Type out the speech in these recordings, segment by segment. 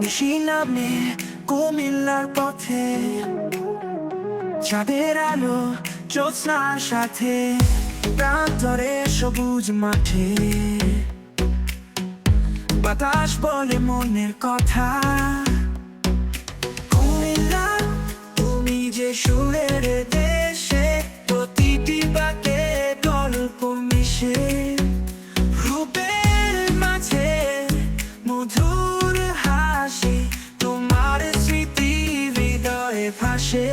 নিশি নামে কুমিল্লার পথে, চাঁদের আলো জ্যোৎস্নার সাথে, প্রান্তরে সবুজ মাঠে বাতাস বলে মনের কথা। কুমিল্লা তুমি যে সুরের দেশে, প্রতিটি বাকে গল্প মিশে, রূপের মাঝে মধুর হাসি, তোমার স্মৃতি হৃদয়ে ভাসে।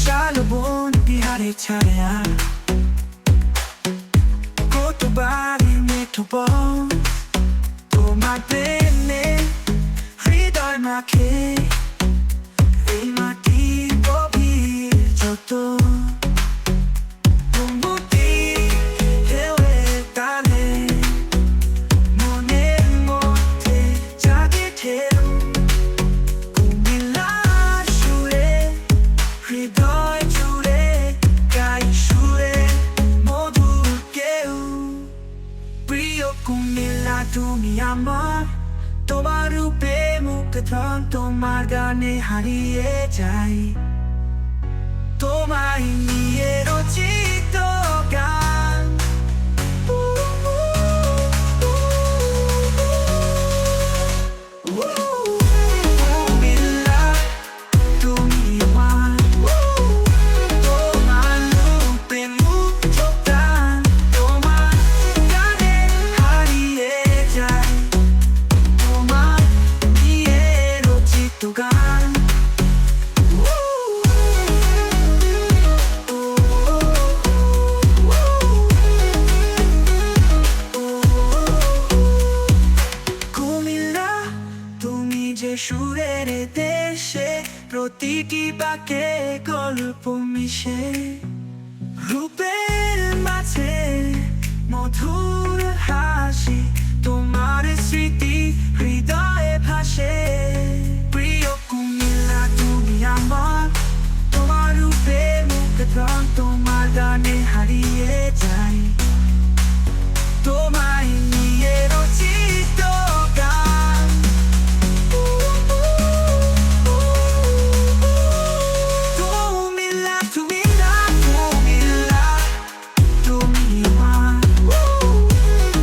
শালবন বিহারে ছায়া, কত বাড়ি মেঠো বন, তোমার প্রেমে হৃদয় মাখে, এই মাটির গভীর যত কুমিল্লা তুমি আমার, তোমার রূপে মুগ্ধ, তোমার গানে হারিয়ে যাই, তোমায় নিয়ে রচিত গান। কুমিল্লা তুমি আমার, তোমার রূপে মুগ্ধ প্রাণ, তোমার গানে হারিয়ে যাই, তোমার নিয়ে রচিত গান। কুমিল্লা তুমি যে সুরের দেশে, প্রতিটি বাকে গল্প মিশে, রূপের মাঝে মধুর হাসি, তোমার স্মৃতি হৃদয়ে ভাসে। প্রিয় কুমিল্লা তুমি আমার, তোমার রূপে মুগ্ধ, তোমার গানে হারিয়ে যাই, তোমায় নিয়ে রচিত গান। কুমিল্লা কুমিল্লা কুমিল্লা তুমি আমার,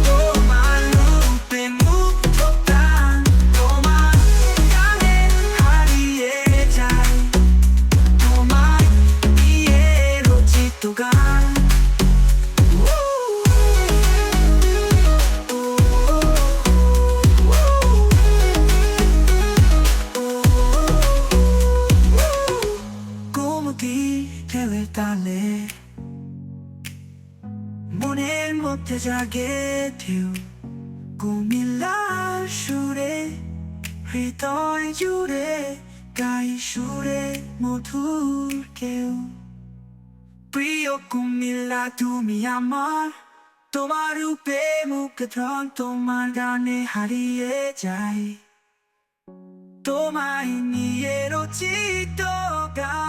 তোমার রূপে মুগ্ধ প্রাণ, তোমার গানে হারিয়ে যাই, তোমায় নিয়ে রচিত গান। গোমতী ঢেউয়ের তালে মনের মধ্যে জাগে ঢেউ, কুমিল্লার সুরে হৃদয় জুড়ে গাই সুরে মধুর কেউ। প্রিয় কুমিল্লা তুমি আমার, তোমার রূপে মুগ্ধ, তোমার গানে হারিয়ে যাই, তোমায় নিয়ে রচিত গান।